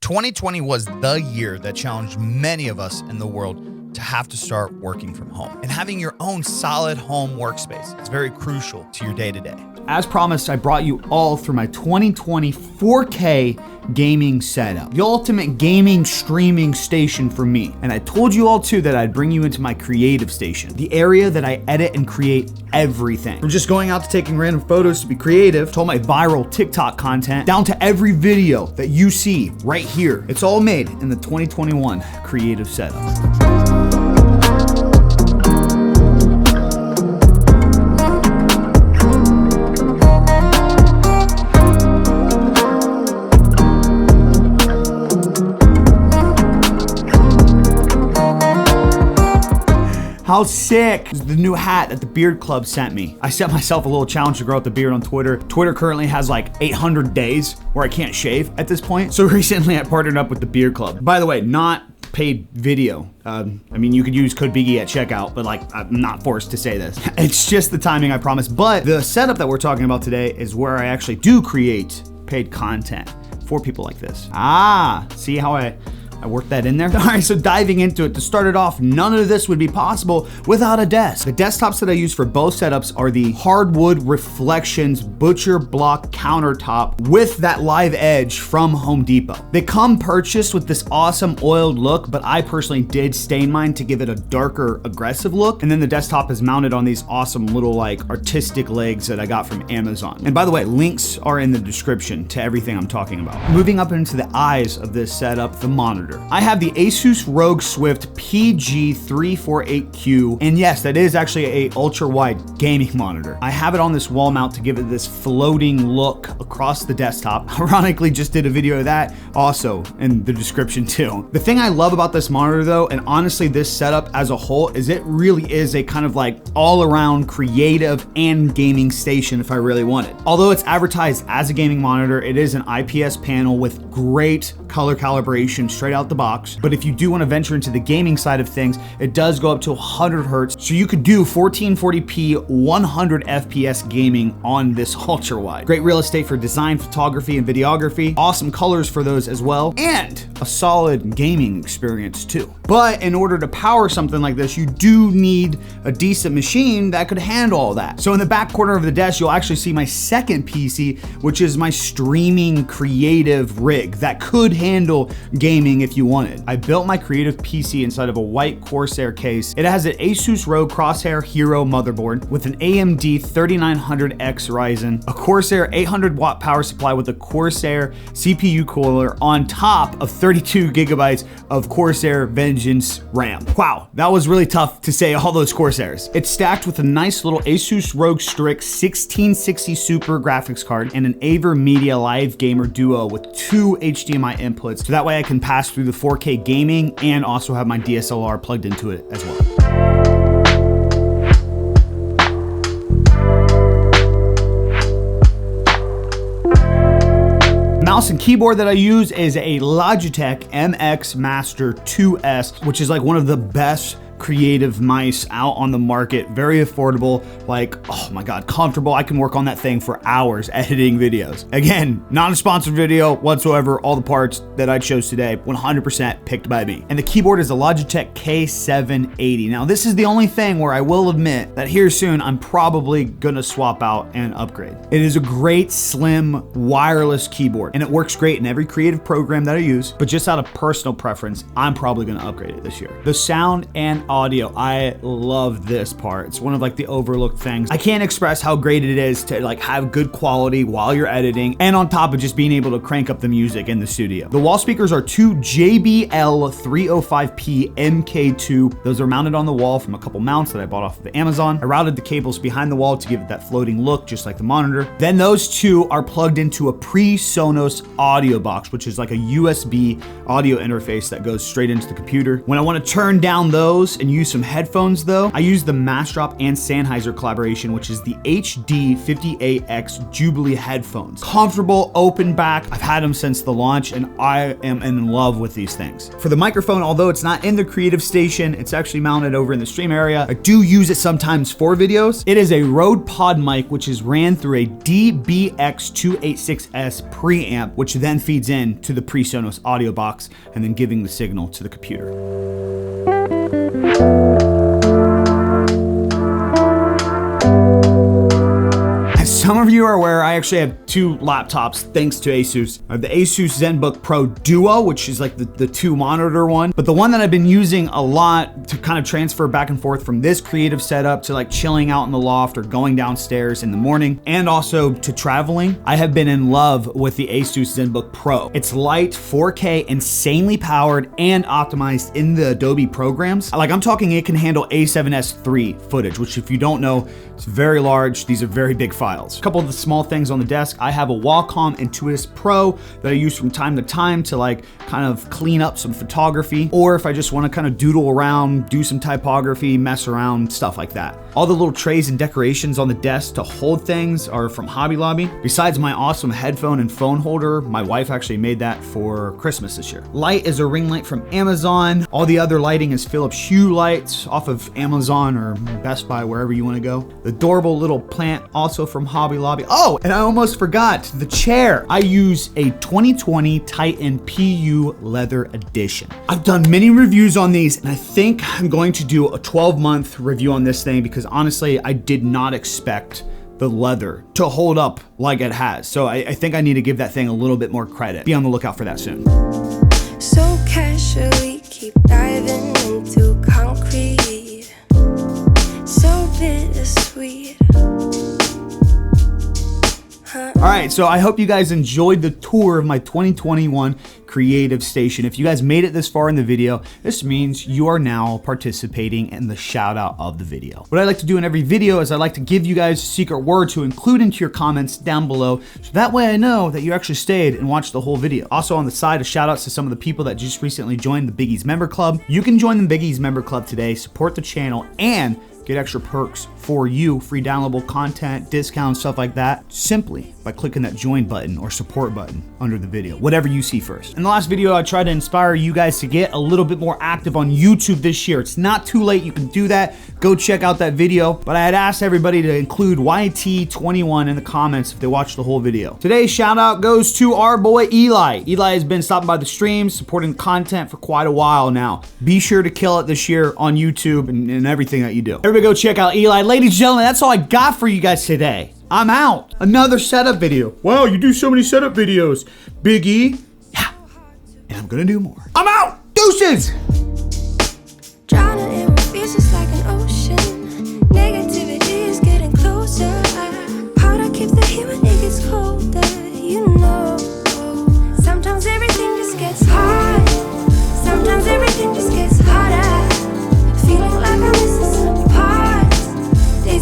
2020 was the year that challenged many of us in the world to have to start working from home. And having your own solid home workspace is very crucial to your day-to-day. As promised, I brought you all through my 2020 4K gaming setup, the ultimate gaming streaming station for me. And I told you all too that I'd bring you into my creative station, the area that I edit and create everything. From just going out to taking random photos to be creative, to all my viral TikTok content, down to every video that you see right here. It's all made in the 2021 creative setup. How sick is the new hat that the Beard Club sent me? I set myself a little challenge to grow out the beard on Twitter. Twitter currently has like 800 days where I can't shave at this point. So recently I partnered up with the Beard Club. By the way, not paid video. I mean, you could use code BigE at checkout, but like, I'm not forced to say this. It's just the timing, I promise. But the setup that we're talking about today is where I actually do create paid content for people like this. See how I worked that in there? All right, so diving into it, to start it off, none of this would be possible without a desk. The desktops that I use for both setups are the Hardwood Reflections Butcher Block countertop with that live edge from Home Depot. They come purchased with this awesome oiled look, but I personally did stain mine to give it a darker, aggressive look. And then the desktop is mounted on these awesome little like artistic legs that I got from Amazon. And by the way, links are in the description to everything I'm talking about. Moving up into the eyes of this setup, the monitor. I have the Asus ROG Swift PG348Q, and yes, that is actually a ultra-wide gaming monitor. I have it on this wall mount to give it this floating look across the desktop. Ironically, just did a video of that also in the description too. The thing I love about this monitor though, and honestly this setup as a whole, is it really is a kind of like all-around creative and gaming station if I really want it. Although it's advertised as a gaming monitor, it is an IPS panel with great color calibration straight out the box. But if you do want to venture into the gaming side of things, it does go up to 100 hertz. So you could do 1440p, 100 FPS gaming on this ultra wide. Great real estate for design, photography, and videography. Awesome colors for those as well. And a solid gaming experience too. But in order to power something like this, you do need a decent machine that could handle all that. So in the back corner of the desk, you'll actually see my second PC, which is my streaming creative rig that could handle gaming if you wanted. I built my creative PC inside of a white Corsair case. It has an Asus ROG Crosshair Hero motherboard with an AMD 3900X Ryzen, a Corsair 800 watt power supply with a Corsair CPU cooler on top of 32 gigabytes of Corsair Vengeance RAM. Wow, that was really tough to say all those Corsairs. It's stacked with a nice little Asus ROG Strix 1660 Super graphics card and an AverMedia Live Gamer Duo with 2 HDMI inputs, so that way I can pass through the 4K gaming and also have my DSLR plugged into it as well. Mouse and keyboard that I use is a Logitech MX Master 2S, which is like one of the best creative mice out on the market. Very affordable, like, oh my God, comfortable. I can work on that thing for hours editing videos. Again, not a sponsored video whatsoever. All the parts that I chose today, 100% picked by me. And the keyboard is a Logitech K780. Now, this is the only thing where I will admit that here soon, I'm probably gonna swap out and upgrade. It is a great, slim, wireless keyboard, and it works great in every creative program that I use, but just out of personal preference, I'm probably gonna upgrade it this year. The sound and audio, I love this part. It's one of like the overlooked things. I can't express how great it is to like have good quality while you're editing, and on top of just being able to crank up the music in the studio. The wall speakers are two JBL 305P MK2. Those are mounted on the wall from a couple mounts that I bought off of Amazon. I routed the cables behind the wall to give it that floating look, just like the monitor. Then those two are plugged into a pre-Sonos audio box, which is like a USB audio interface that goes straight into the computer. When I want to turn down those, props and use some headphones though, I use the Massdrop and Sennheiser collaboration, which is the HD58X Jubilee headphones. Comfortable, open back. I've had them since the launch and I am in love with these things. For the microphone, although it's not in the creative station, it's actually mounted over in the stream area. I do use it sometimes for videos. It is a Rode Pod mic, which is ran through a DBX286S preamp, which then feeds in to the PreSonus audio box and then giving the signal to the computer. Some of you are aware I actually have two laptops thanks to Asus. I have the Asus ZenBook Pro Duo, which is like the two monitor one, but the one that I've been using a lot to kind of transfer back and forth from this creative setup to like chilling out in the loft or going downstairs in the morning and also to traveling, I have been in love with the Asus ZenBook Pro. It's light, 4K, insanely powered and optimized in the Adobe programs. Like I'm talking it can handle A7S III footage, which if you don't know, it's very large. These are very big files. A couple of the small things on the desk. I have a Wacom Intuitus Pro that I use from time to time to like kind of clean up some photography, or if I just want to kind of doodle around, do some typography, mess around, stuff like that. All the little trays and decorations on the desk to hold things are from Hobby Lobby. Besides my awesome headphone and phone holder, my wife actually made that for Christmas this year. Light is a ring light from Amazon. All the other lighting is Philips Hue lights off of Amazon or Best Buy, wherever you want to go. The adorable little plant also from Hobby Lobby. Oh, and I almost forgot the chair. I use a 2020 Titan PU Leather Edition. I've done many reviews on these and I think I'm going to do a 12-month review on this thing because honestly, I did not expect the leather to hold up like it has. So I think I need to give that thing a little bit more credit. Be on the lookout for that soon. So casually keep diving into concrete. So bittersweet. All right, so I hope you guys enjoyed the tour of my 2021 creative station. If you guys made it this far in the video, this means you are now participating in the shout out of the video. What I like to do in every video is I like to give you guys a secret word to include into your comments down below. So that way I know that you actually stayed and watched the whole video. Also on the side, a shout outs to some of the people that just recently joined the BigE's member club. You can join the BigE's member club today, support the channel, and get extra perks for you, free downloadable content, discounts, stuff like that, simply by clicking that join button or support button under the video, whatever you see first. In the last video, I tried to inspire you guys to get a little bit more active on YouTube this year. It's not too late, you can do that. Go check out that video, but I had asked everybody to include YT21 in the comments if they watched the whole video. Today's shout out goes to our boy Eli. Eli has been stopping by the streams, supporting content for quite a while now. Be sure to kill it this year on YouTube and everything that you do. Everybody go check out Eli. Ladies and gentlemen, that's all I got for you guys today. I'm out. Another setup video. Wow, you do so many setup videos. BigE. Yeah. And I'm gonna do more. I'm out. Deuces. Drowning in what feels just like an ocean. Negative.